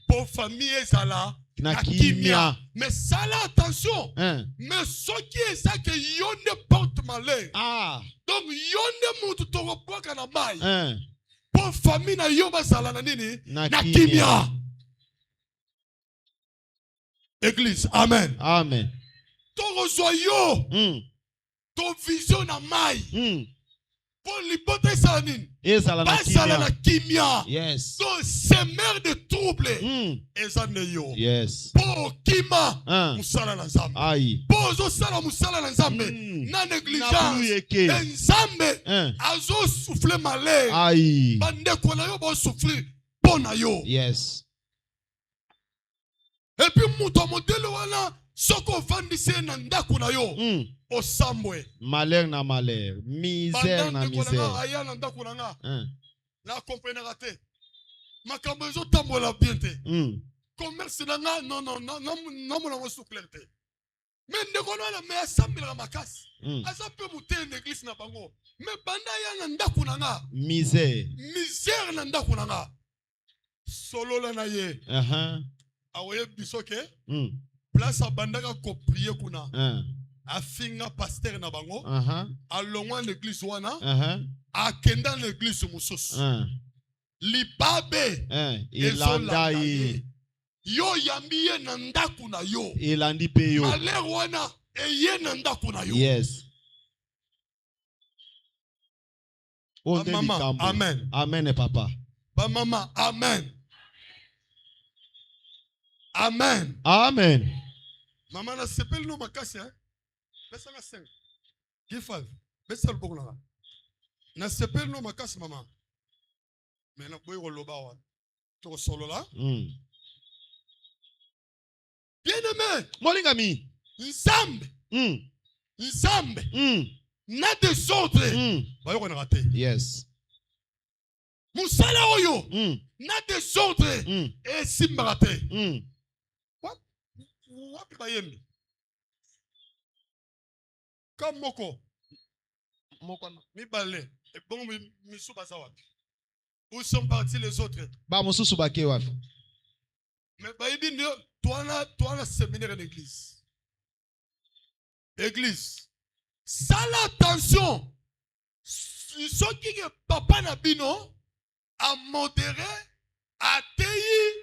Pour famille ezala na kimia. Mais ça là, attention. Mais ce qui est ça que yonde porte malheur. Donc yonde mutu toko boka na mai. Pour famille na yo bazala na nini? Na kimia. Église, amen. Amen. Ton rejoyo, ton vision na mai. Pour lipoter salanine. Pas la kimia. Yes. Donc semer de troubles. Ezaneyo. Yes. Pour kima. Musala na nzambe. Aïe. Pour zo sala musala na nzambe. Na négligence. Nzambe. Azo souffler malheur. Aïe. Bande kona yo bo souffrir. Pona yo. Yes. Et puis muto modelo wana soko vandise na ndako na yo osambwe malheur na malheur, misère na misère. Aya na ndako na nga na comprendre te makambo ezo tambola bien te commerce na nga non mona ngo souffler te mais ndeko na me asambela makasi asa pe muté na église na bango mais banda ya na ndako na nga misère na ndako na nga solo la na ye awoye bisoke place abandaka ko prier kuna afinga pasteur na bango alongwa l'église wana akenda l'église mususu libabe ilanda yo yambiye na ndaku na yo ilandi pe yo malheur wana eye na ndaku na yo. Yes. Mama, amen. Amen papa. Ba mama, amen. Amen. Amen. Maman na sepel no makasi Besa na 5. Give 5. Besa le bokla. Na sepel no makasi maman. Mais na boy loba wa. To solo la. Bien-aimé, molingami. Nzambe. Nzambe. Na des autres. Ba yo na raté. Yes. Musala oyo. Na des autres. Et simbarate. Wapi bayembi comme moko mi balé et bon mi souba wapi où sont partis les autres ba mususu bake wapi Mais toi na séminaire d'église. Église. Ça l'attention. Ce qui est papa Nabino a modéré, a teyi,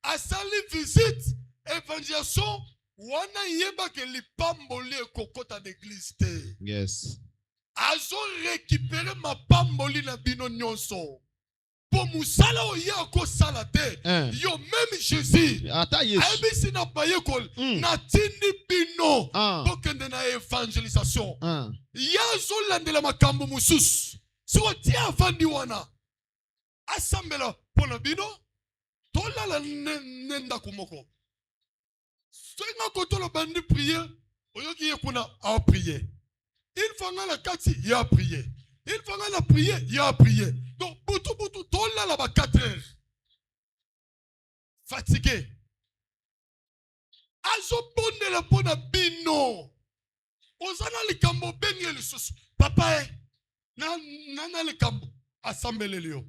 a sali visite, évangélisation, wana yeba ke li pamboli e kokota d'église te. Yes. Azo récupérer ma pamboli na bino nyonso. Pour musala oya ko salate. Yo même Jésus. Ata Yesu. Abisi na paye kol. Na tindi bino. Bokende na évangélisation. Yazo landela makambo mususu. Si wati avandi wana. Asambela pona bino. Tola la nenda kumoko. Soinga kotolo bandi prier. Oyoki yekuna a prier. Il faut la kati, il a prié. Il faut la prier, il a prié. Donc, boutou, tola là-bas 4 heures. Fatigué. Azo bonne la pona bino. Ozana le kambo benye le sus. Papa nana le kambo. Assemble lio.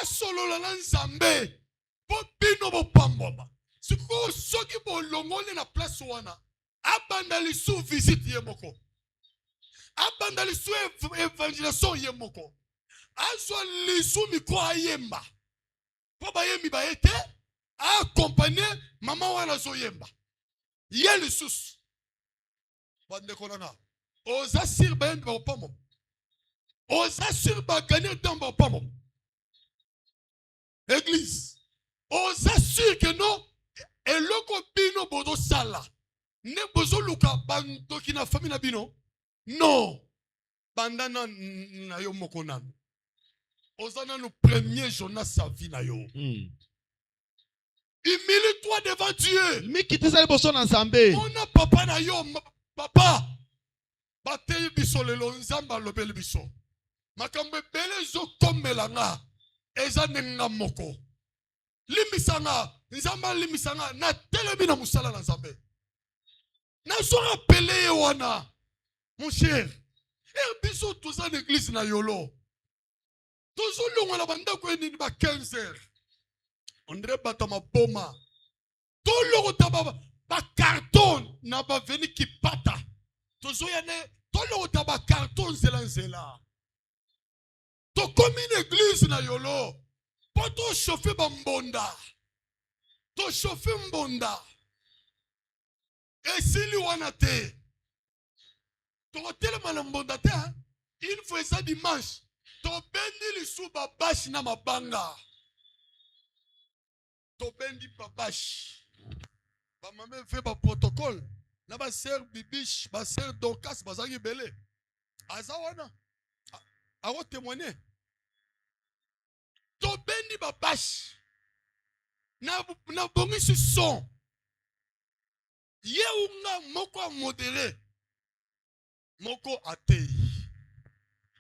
Asolo la nzambe. Bo bino bo pamboma. Siko soki bo longole na place wana. Abanda li sou visite yemoko. Abanda li sou évangélisation yemoko. Azo li sou miko ayemba. Po ba yembi ba ete accompagner maman wana zo yemba. Ye li sus. Bande konana. Oza sir ba yembi ba opamo. Oza sir ba gagner dans ba opamo. Église. Oza sir que non eloko bino bodo sala. Ne bozo luka bandoki na famille na bino. Non. Bandana na yo mokonan. Osana no premier Jonas sa vie na yo. Humilie-toi devant Dieu. Mi kitisa boso na nzambe. Ona papa na yo papa. Bateye biso lelo nzamba lobeli biso. Makambe bele zo komelanga. Eza nenga moko. Limisanga, nzamba limisanga na telemi na musala na nzambe. Na so rappeler wana. Mon cher, biso tous en église na yolo. Tous longo la banda ko ni ba 15 heures. On dirait bata ma boma. Tout longo taba ba carton na ba veni ki pata. Tous yane tout longo taba carton zela. To comme une église na yolo. Pas to chauffer ba mbonda. To chauffer mbonda. Et si lui wana te. Il faut ça dimanche. To bendi li sou babashi na mabanga. To bendi babashi. Ba mame fait ba protocole. Na ba sœur Bibiche, ba sœur Dorcas bazangi belé. Azawana. A wo témoigner. To bendi babashi. Na bongi su son. Ye unga moko modéré. Moko atei.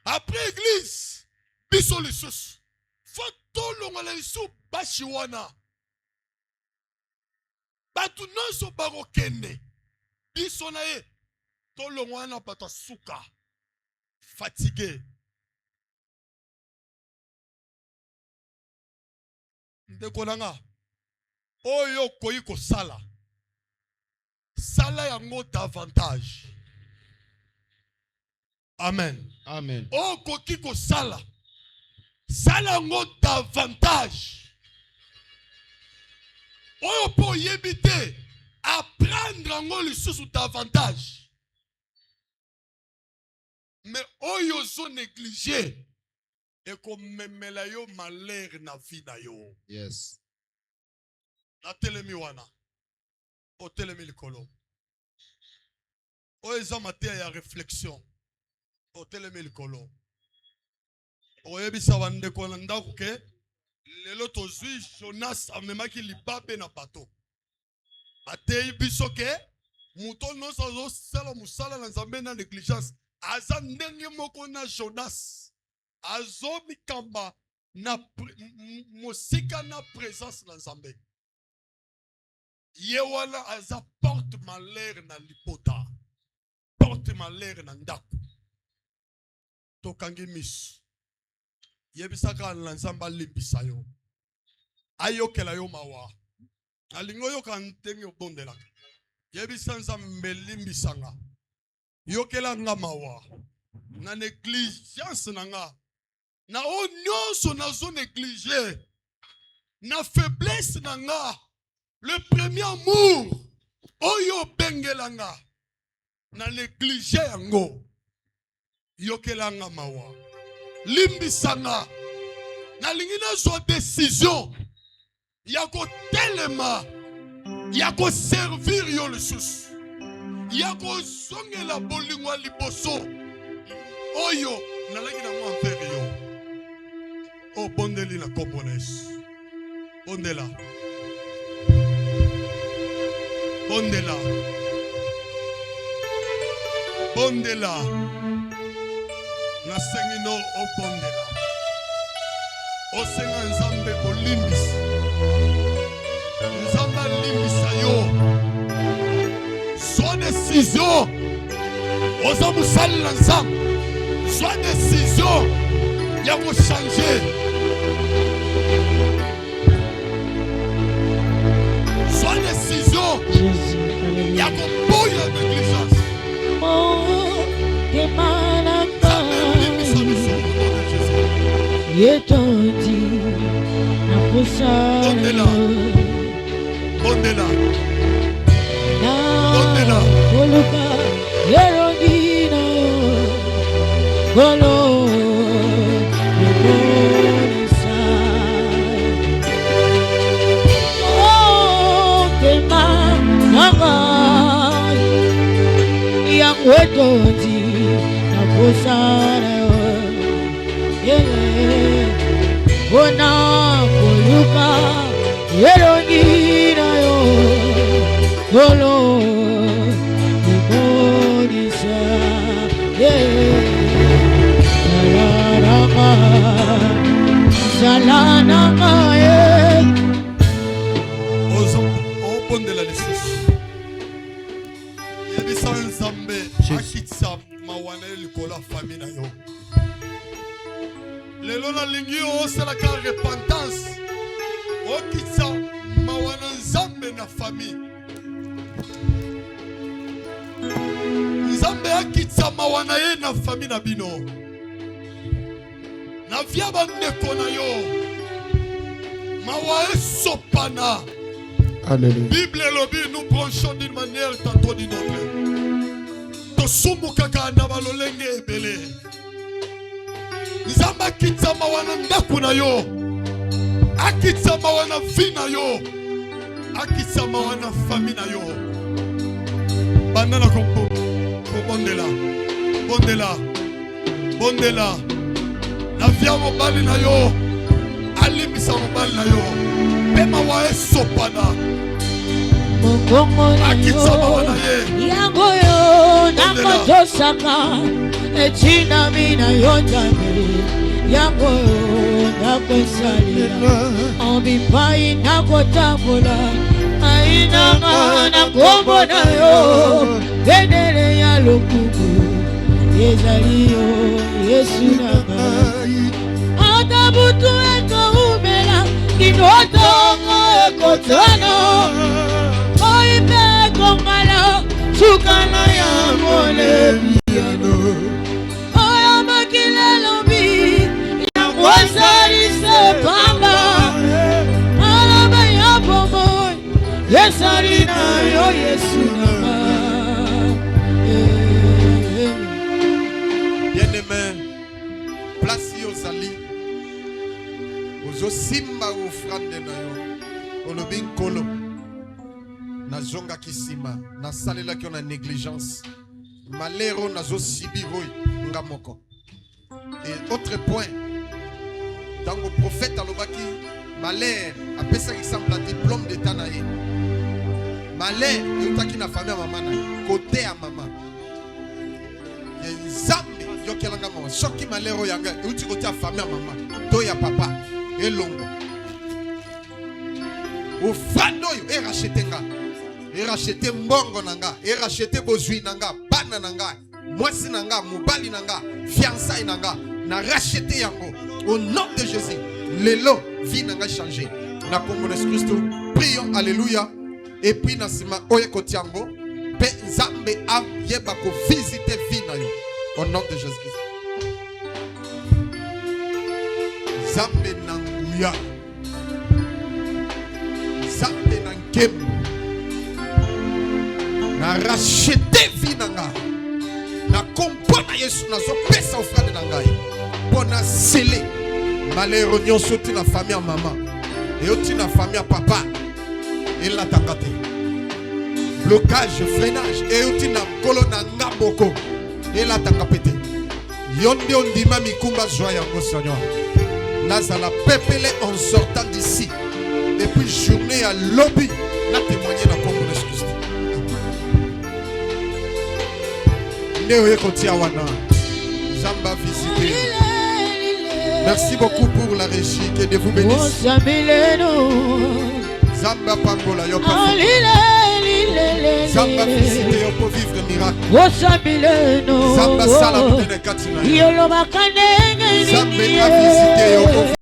Après église, biso les sous. Faut tout longa les sous bashiwana. Batu non so barokene. Biso na e. To longa na bata suka. Fatigué. Ndekolanga. Oyo koyi ko sala. Sala yango davantage. Amen. Amen. Oh, kokiko sala. Sala ngo davantage. Oh, pour yébiter. Apprendre ngo le sous davantage. Mais oh, yo so négligé. Et comme memela yo malheur na vie na yo. Yes. Na telemi wana. O telemi likolo. O eza matière ya réflexion. O telemi likolo. O yebisa bandeko na ndako ke lelo tozwi Jonas amemaki libabe na bato. Atei biso ke muto noso zo sala musala na nzambe na négligence. Aza ndenge moko na Jonas. Azo mikamba na musika na présence na nzambe. Ye wana aza porte malheur na lipota. Porte malheur na ndako. Tokangi misu. Yebisaka na nzamba limbisa yo. Ayokela yo mawa. Alingoyo kantenge obondela. Yebisa nzambe limbisanga. Yokela ngamawa. Na négligence nanga. Na onyonso nazo négliger. Na faiblesse nanga. Le premier amour. Oyo bengelanga. Na négliger yango. Yokela ngamawa. Limbisanga. Na lingina zo décision. Yako telema. Yako servir yo le sus. Yako songe la bolingwa liboso. Oyo nalangi na mwa mfere yo. O bondeli na kombones. Bondela. Bondela. Bondela. Na sengino o bondela. O senga nzambe kolimbisa. Nzamba limbisa yo. Soit décision. Osa musali na nzambe. Soit décision. Ya ko changer. Soit décision. Ya ko boya négligence. Oh, kemanaka. Yetondi. Naposa. Bondela. Bondela. Bondela. Koluka. Yerodina. Kolo. Wetoti na kusara ona koluka yerongina yo kolo imonisa salana opondela lesusu yebisa nzambe akitisa mawana likolo famille na yo lelo na lingi osalaka repentance okitisa mawana nzambe na famille nzambe akitisa mawana ye na famille na bino na via bandeko na yo mawa esopana. Alléluia. Bible lobi nous branchons d'une manière tantôt d'une autre. Tosumukaka na balolenge ebele. Nzamba kitsa mawana ndaku na yo. Akitsa mawana vie na yo. Akitsa mawana famille na yo. Banana kompo. Bondela. Bondela. Bondela. Na via mobali na yo. Alimisa mobali na yo. Pema wa esopana. Mongongo na yo yango yo nakotosaka etina mina yo nzambe yango yo nakosalila ambipai nakotambola ainanga na kombo na yo bendele ya lokumu ezali yo yesu nanga ata butu ekoumela kinotongo ekotano oipe kongala sukana ya molebiano oya makile lobi ya mwasari sepamba alaba ya pomo yesari na yo yesu nama. Bien-aimé, place yozali ozo simba ofrande na yo olobi nkolo nazonga kisima nasalela kyo na négligence malero nazo sibiroi ngamoko. Et autre point, dans le prophète alobaki malheur apesa exemple diplôme d'état na ye malheur yotaki na famille mama na côté ya mama nzambe yokelanga mama soki malheur yanga uti côté ya famille mama to ya papa elongo ofrande oyo erachetenga erachete mbongo nanga erachete bozwi nanga bana nanga mwasi nanga mobali nanga fiançailles nanga na rachete yango au nom de Jésus lelo vie nanga changer na kombo na Christo. prions, alléluia. Et puis nasima oye kotiango, pe nzambe a yeba ko visiter vie na yo. Au nom de Jésus-Christ. Nzambe nanguya. Nzambe nangem. Na racheter vie na nga. Na kompona Yesu na zo pesa offrande na ngai. Pona sceller malheur nyonso ti na famille à maman. Et aussi na famille à papa. Et la takate. Blocage, freinage. Et aussi na kolo na ngaboko. Et la takapete. Yonde ondima mikumba joie yango Seigneur. Nazala pepele en sortant d'ici. Et puis journée à lobby. Na témoigner na Congo de Christ. Neoye kotia wana. Zamba visiter. Merci beaucoup pour la régie. Que Dieu vous bénisse. Zamba Pangola, yo pas. Zamba visiter, yo pour vivre miracle. Zamba Salam, Zamba a visiter, yo